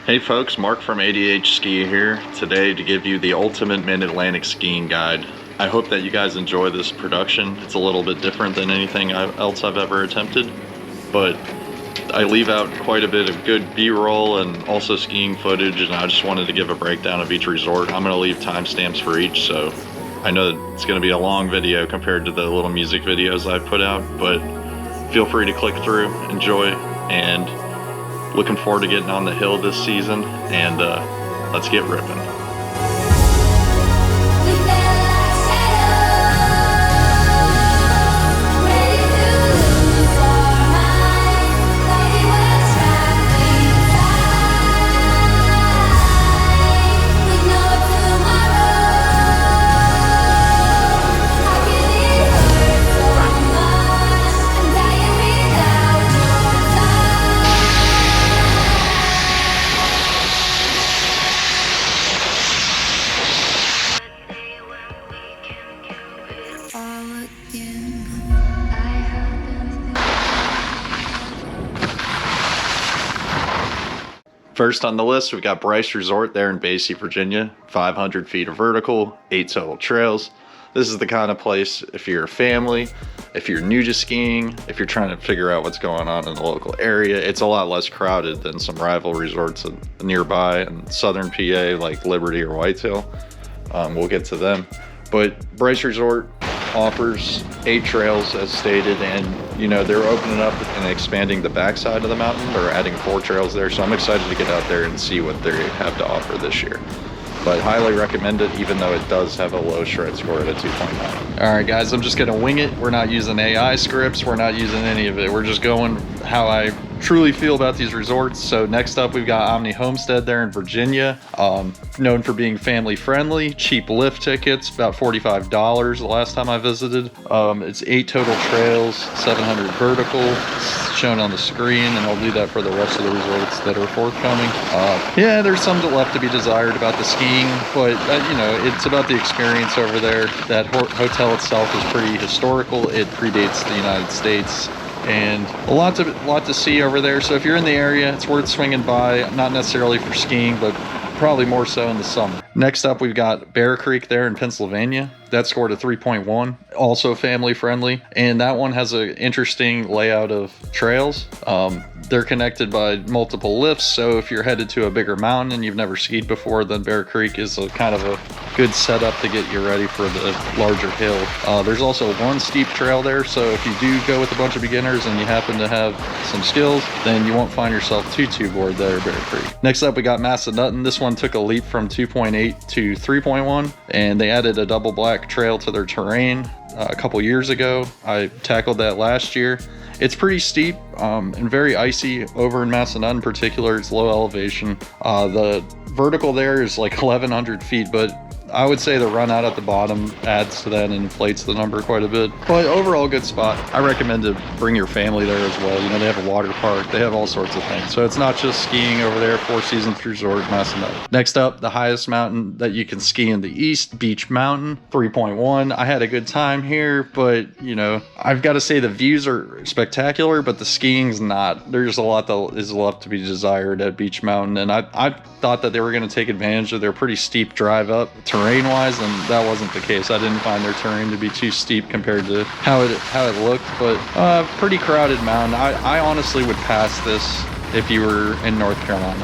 Hey folks, Mark from ADH Ski here, today to give you the ultimate mid-Atlantic skiing guide. I hope that you guys enjoy this production. It's a little bit different than anything else I've ever attempted, but I leave out quite a bit of good B-roll and also skiing footage, and I just wanted to give a breakdown of each resort. I'm going to leave timestamps for each, so I know that it's going to be a long video compared to the little music videos I put out, but feel free to click through, enjoy, and looking forward to getting on the hill this season, and let's get ripping. First on the list, we've got Bryce Resort there in Basie, Virginia. 500 feet of vertical, 8 total trails. This is the kind of place, if you're a family, if you're new to skiing, if you're trying to figure out what's going on in the local area, it's a lot less crowded than some rival resorts nearby in southern PA like Liberty or Whitetail. We'll get to them. But Bryce Resort offers 8 trails as stated, and you know, they're opening up and expanding the backside of the mountain. They're adding 4 trails there, so I'm excited to get out there and see what they have to offer this year. But highly recommend it, even though it does have a low shred score at a 2.9. All right guys, I'm just gonna wing it. We're not using AI scripts, we're not using any of it. We're just going how I truly feel about these resorts. So next up, we've got Omni Homestead there in Virginia, known for being family friendly, cheap lift tickets, about $45 the last time I visited. It's 8 total trails, 700 vertical, it's shown on the screen, and I'll do that for the rest of the resorts that are forthcoming. Yeah, there's some left to be desired about the skiing, but you know, it's about the experience over there. That hotel itself is pretty historical. It predates the United States, and a lot to see over there. So if you're in the area, it's worth swinging by, not necessarily for skiing, but probably more so in the summer. Next up, we've got Bear Creek there in Pennsylvania. That scored a 3.1, also family friendly, and that one has an interesting layout of trails. They're connected by multiple lifts, so if you're headed to a bigger mountain and you've never skied before, then Bear Creek is a kind of a good setup to get you ready for the larger hill. There's also one steep trail there, so if you do go with a bunch of beginners and you happen to have some skills, then you won't find yourself too bored there at Bear Creek. Next up, we got Massanutten. This one took a leap from 2.8 to 3.1, and they added a double black trail to their terrain a couple years ago. I tackled that last year. It's pretty steep and very icy over in Massanutten in particular. It's low elevation. The vertical there is like 1,100 feet, but I would say the run out at the bottom adds to that and inflates the number quite a bit. But overall, good spot. I recommend to bring your family there as well. You know, they have a water park, they have all sorts of things. So it's not just skiing over there. 4 Seasons Resort, Massanutten. Next up, the highest mountain that you can ski in the east, Beech Mountain, 3.1. I had a good time here, but you know, I've got to say the views are spectacular, but the skiing's not. There's a lot that is left to be desired at Beech Mountain, and I thought that they were going to take advantage of their pretty steep drive up terrain wise, and that wasn't the case. I didn't find their terrain to be too steep compared to how it looked, but pretty crowded mountain. I honestly would pass this if you were in North Carolina.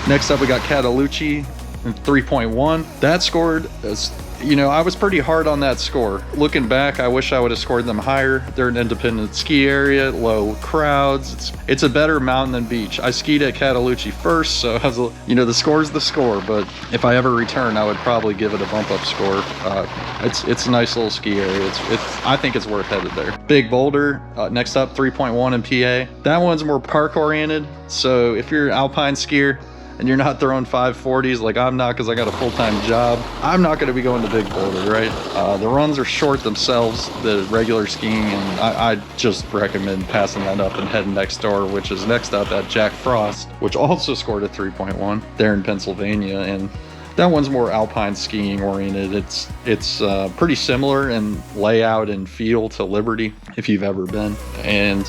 Next up, we got Cataloochee, 3.1. That scored as, you know, I was pretty hard on that score. Looking back, I wish I would have scored them higher. They're an independent ski area, low crowds. It's a better mountain than Beech. I skied at Cataloochee first, so I was, you know, the score's the score, but if I ever return, I would probably give it a bump up score. It's a nice little ski area. I think it's worth headed there. Big Boulder, next up, 3.1 in PA. That one's more park oriented, so if you're an alpine skier and you're not throwing 540s like I'm not, because I got a full-time job, I'm not going to be going to Big Boulder, right? The runs are short themselves, the regular skiing, and I just recommend passing that up and heading next door, which is next up at Jack Frost, which also scored a 3.1 there in Pennsylvania, and that one's more alpine skiing oriented. It's pretty similar in layout and feel to Liberty, if you've ever been. And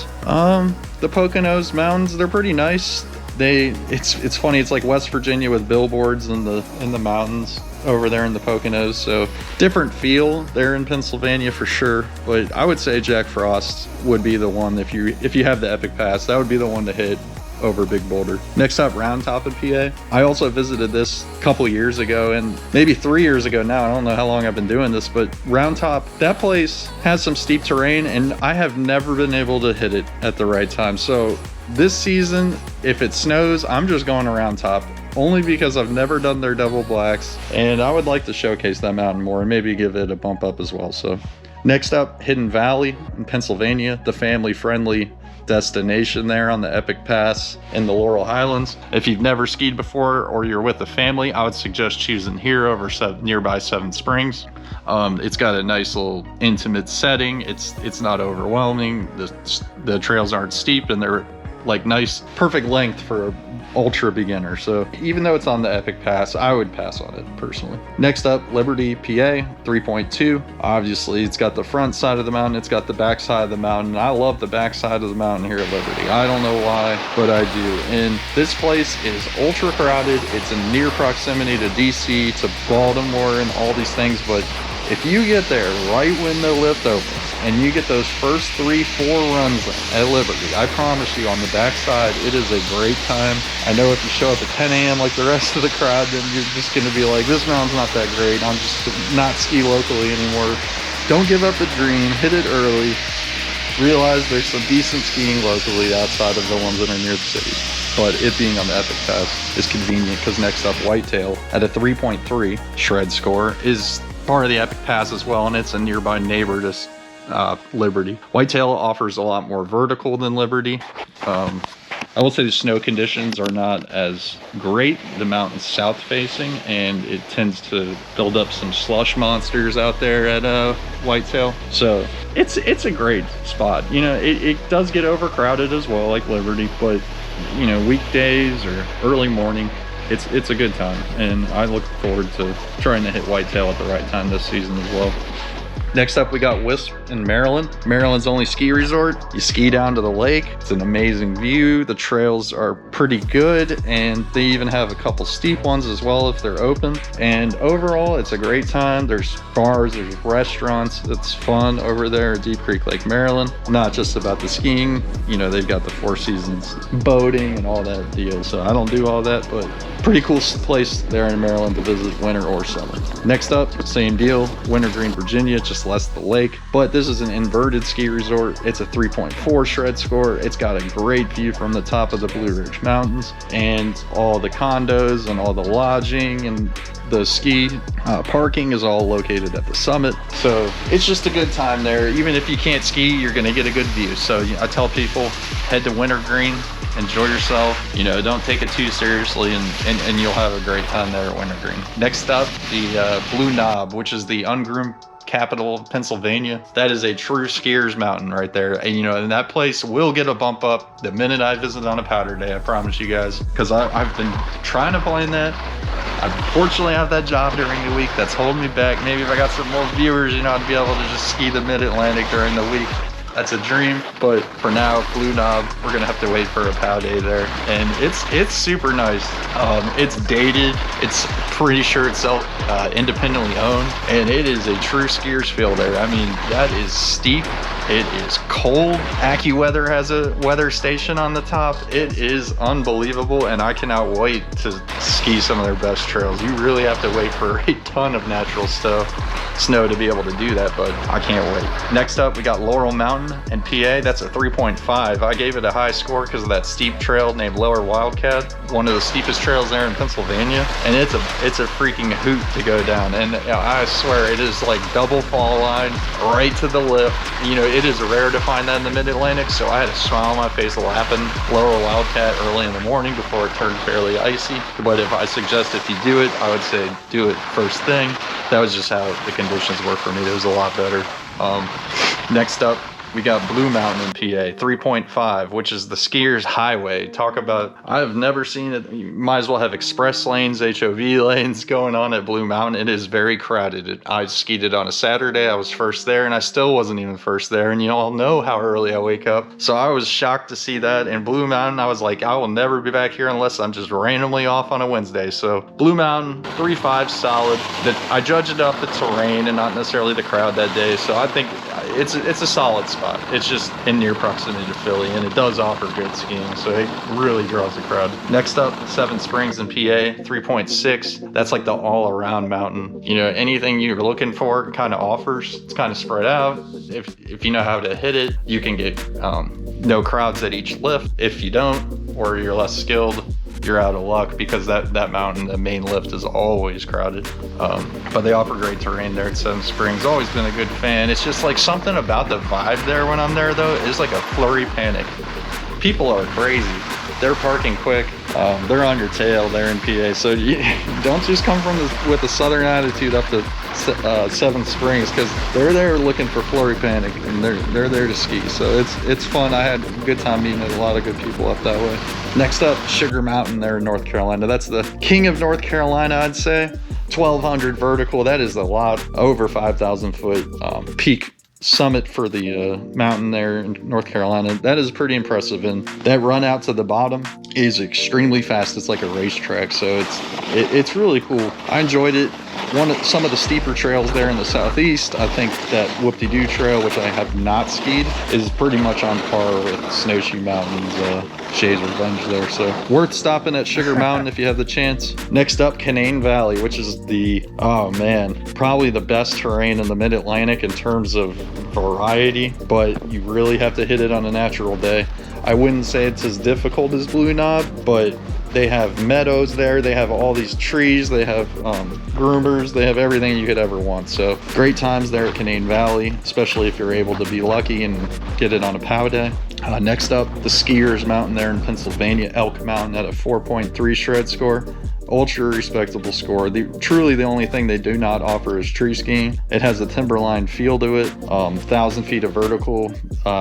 the Poconos Mountains, they're pretty nice. It's funny. It's like West Virginia with billboards in the mountains over there in the Poconos. So different feel there in Pennsylvania for sure. But I would say Jack Frost would be the one if you have the Epic Pass. That would be the one to hit over Big Boulder. Next up, Roundtop in PA. I also visited this a couple years ago, and maybe 3 years ago now. I don't know how long I've been doing this, but Roundtop, that place has some steep terrain, and I have never been able to hit it at the right time. So this season, if it snows, I'm just going to Roundtop, only because I've never done their double blacks, and I would like to showcase that mountain more and maybe give it a bump up as well. So next up, Hidden Valley in Pennsylvania, the family-friendly destination there on the Epic Pass in the Laurel Highlands. If you've never skied before or you're with a family, I would suggest choosing here over nearby Seven Springs. It's got a nice little intimate setting. It's not overwhelming. The trails aren't steep, and they're like nice, perfect length for a ultra beginner. So even though it's on the Epic Pass, I would pass on it personally. Next up, Liberty, PA, 3.2. Obviously, it's got the front side of the mountain, it's got the back side of the mountain. I love the back side of the mountain here at Liberty. I don't know why, but I do. And this place is ultra crowded. It's in near proximity to DC, to Baltimore, and all these things. But if you get there right when the lift opens and you get those first 3-4 runs at Liberty, I promise you on the backside, it is a great time. I know if you show up at 10 a.m. like the rest of the crowd, then you're just going to be like, this mountain's not that great. I'm just not ski locally anymore. Don't give up the dream. Hit it early. Realize there's some decent skiing locally outside of the ones that are near the cities. But it being on the Epic Pass is convenient because next up, Whitetail at a 3.3 shred score is part of the Epic Pass as well, and it's a nearby neighbor to Liberty. Whitetail offers a lot more vertical than Liberty. I will say the snow conditions are not as great. The mountain's south facing, and it tends to build up some slush monsters out there at Whitetail. So it's a great spot. You know, it does get overcrowded as well, like Liberty, but you know, weekdays or early morning, it's a good time, and I look forward to trying to hit Whitetail at the right time this season as well. Next up, we got Wisp in Maryland. Maryland's only ski resort. You ski down to the lake. It's an amazing view. The trails are pretty good, and they even have a couple steep ones as well if they're open. And overall, it's a great time. There's bars, there's restaurants. It's fun over there at Deep Creek Lake, Maryland. Not just about the skiing. You know, they've got the Four Seasons boating and all that deal. So I don't do all that, but pretty cool place there in Maryland to visit winter or summer. Next up, same deal, Wintergreen, Virginia, just less the lake, but this is an inverted ski resort. It's a 3.4 shred score. It's got a great view from the top of the Blue Ridge Mountains, and all the condos and all the lodging and the ski parking is all located at the summit. So it's just a good time there. Even if you can't ski, you're gonna get a good view. So I tell people, head to Wintergreen, enjoy yourself. You know, don't take it too seriously, and you'll have a great time there at Wintergreen. Next up, the Blue Knob, which is the ungroomed capital of Pennsylvania. That is a true skier's mountain right there. And you know, and that place will get a bump up the minute I visit on a powder day, I promise you guys, because I've been trying to plan that. I unfortunately have that job during the week that's holding me back. Maybe if I got some more viewers, you know, I'd be able to just ski the mid-Atlantic during the week. That's a dream, but for now, Blue Knob, we're gonna have to wait for a pow day there, and it's super nice. It's dated. It's pretty sure it's independently owned, and it is a true skier's field there. I mean, that is steep. It is cold. AccuWeather has a weather station on the top. It is unbelievable, and I cannot wait to ski some of their best trails. You really have to wait for a ton of natural snow to be able to do that, but I can't wait. Next up, we got Laurel Mountain in PA. That's a 3.5. I gave it a high score because of that steep trail named Lower Wildcat, one of the steepest trails there in Pennsylvania, and it's a freaking hoot to go down. And you know, I swear it is like double fall line right to the lift. You know, it is rare to find that in the mid-Atlantic, so I had a smile on my face lapping Lower Wildcat early in the morning before it turned fairly icy. But if I suggest if you do it, I would say do it first thing. That was just how the conditions were for me. It was a lot better. Next up, we got Blue Mountain in PA, 3.5, which is the skier's highway. Talk about, I've never seen it. You might as well have express lanes, HOV lanes going on at Blue Mountain. It is very crowded. I skied it on a Saturday. I was first there, and I still wasn't even first there. And you all know how early I wake up. So I was shocked to see that. And Blue Mountain, I was like, I will never be back here unless I'm just randomly off on a Wednesday. So Blue Mountain, 3.5, solid. I judge it off the terrain and not necessarily the crowd that day. So I think it's a solid spot. It's just in near proximity to Philly, and it does offer good skiing, so it really draws a crowd. Next up, Seven Springs in PA, 3.6. That's like the all-around mountain. You know, anything you're looking for kind of offers. It's kind of spread out. If you know how to hit it, you can get no crowds at each lift. If you don't, or you're less skilled, you're out of luck, because that mountain, the main lift, is always crowded. But they offer great terrain there at Seven Springs. Always been a good fan. It's just like something about the vibe there when I'm there, though. It's like a flurry panic. People are crazy. They're parking quick. They're on your tail there in PA. So you don't just come with a southern attitude up to Seven Springs, because they're there looking for flurry panic, and they're there to ski. So it's fun. I had a good time meeting a lot of good people up that way. Next up, Sugar Mountain there in North Carolina. That's the king of North Carolina, I'd say. 1,200 vertical. That is a lot. Over 5,000 foot peak summit for the mountain there in North Carolina. That is pretty impressive, and that run out to the bottom is extremely fast. It's like a racetrack, so it's really cool. I enjoyed it. Some of the steeper trails there in the southeast, I think that Whoop-de-Doo trail, which I have not skied, is pretty much on par with Snowshoe Mountain's Shay's Revenge there. So worth stopping at Sugar Mountain if you have the chance. Next up, Canaan Valley, which is probably the best terrain in the Mid-Atlantic in terms of variety, but you really have to hit it on a natural day. I wouldn't say it's as difficult as Blue Knob, but they have meadows there. They have all these trees. They have groomers. They have everything you could ever want. So great times there at Canaan Valley, especially if you're able to be lucky and get it on a POW day. Next up, the Skiers Mountain there in Pennsylvania, Elk Mountain at a 4.3 shred score. Ultra respectable score. Truly the only thing they do not offer is tree skiing. It has a Timberline feel to it, 1,000 feet of vertical,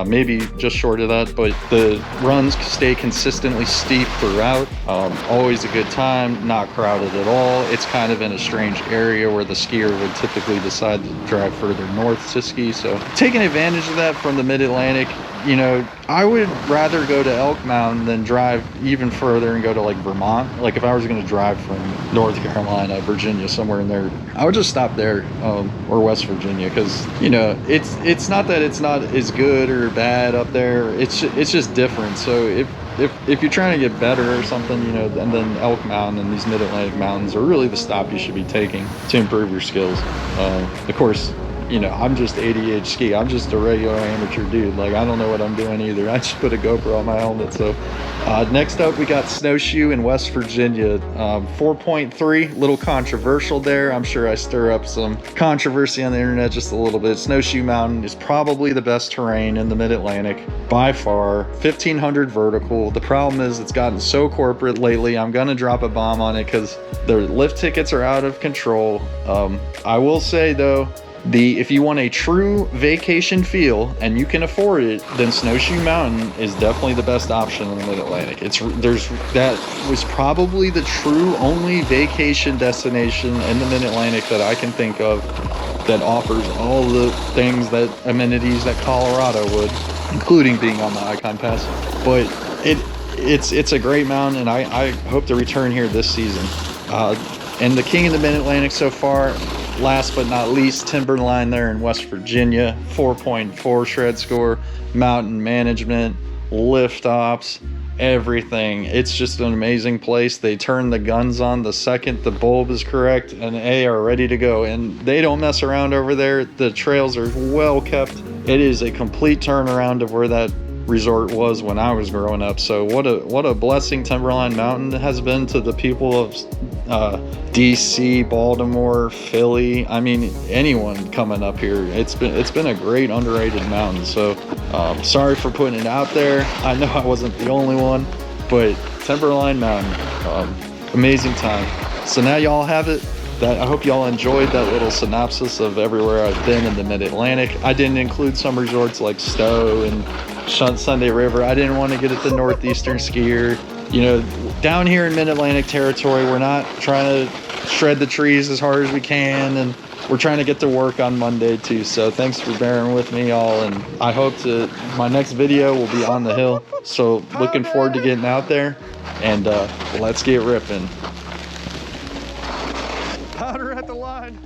maybe just short of that, but the runs stay consistently steep throughout. Always a good time, not crowded at all. It's kind of in a strange area where the skier would typically decide to drive further north to ski, so taking advantage of that from the Mid-Atlantic. You know, I would rather go to Elk Mountain than drive even further and go to like Vermont. Like if I was going to drive from North Carolina, Virginia, somewhere in there, I would just stop there, or West Virginia, because you know it's not that it's not as good or bad up there. It's just different. So if you're trying to get better or something, you know, and then Elk Mountain and these Mid-Atlantic mountains are really the stop you should be taking to improve your skills. Of course, you know, I'm just ADH ski. I'm just a regular amateur dude. Like, I don't know what I'm doing either. I just put a GoPro on my helmet. So next up, we got Snowshoe in West Virginia. 4.3, little controversial there. I'm sure I stir up some controversy on the internet just a little bit. Snowshoe Mountain is probably the best terrain in the Mid-Atlantic by far. 1,500 vertical. The problem is it's gotten so corporate lately. I'm going to drop a bomb on it because their lift tickets are out of control. I will say, though, if you want a true vacation feel and you can afford it, then Snowshoe Mountain is definitely the best option in the Mid-Atlantic. That was probably the true only vacation destination in the Mid-Atlantic that I can think of that offers all the things, amenities that Colorado would, including being on the Icon Pass. But it's a great mountain, and I hope to return here this season. And the king of the Mid-Atlantic so far, last but not least, Timberline there in West Virginia, 4.4 shred score, mountain management, lift ops, everything. It's just an amazing place. They turn the guns on the second the bulb is correct, and they are ready to go. And they don't mess around over there. The trails are well kept. It is a complete turnaround of where that resort was when I was growing up. So what a blessing Timberline Mountain has been to the people of DC, Baltimore, Philly. I mean, anyone coming up here. It's been a great underrated mountain. So sorry for putting it out there. I know I wasn't the only one, but Timberline Mountain, amazing time. So now y'all have it. I hope y'all enjoyed that little synopsis of everywhere I've been in the Mid-Atlantic. I didn't include some resorts like Stowe and Sunday River. I didn't want to get at the northeastern skier. You know, down here in Mid-Atlantic territory, we're not trying to shred the trees as hard as we can, and we're trying to get to work on Monday too. So thanks for bearing with me, y'all, and I hope my next video will be on the hill. So looking forward to getting out there, and let's get ripping. Powder at the line.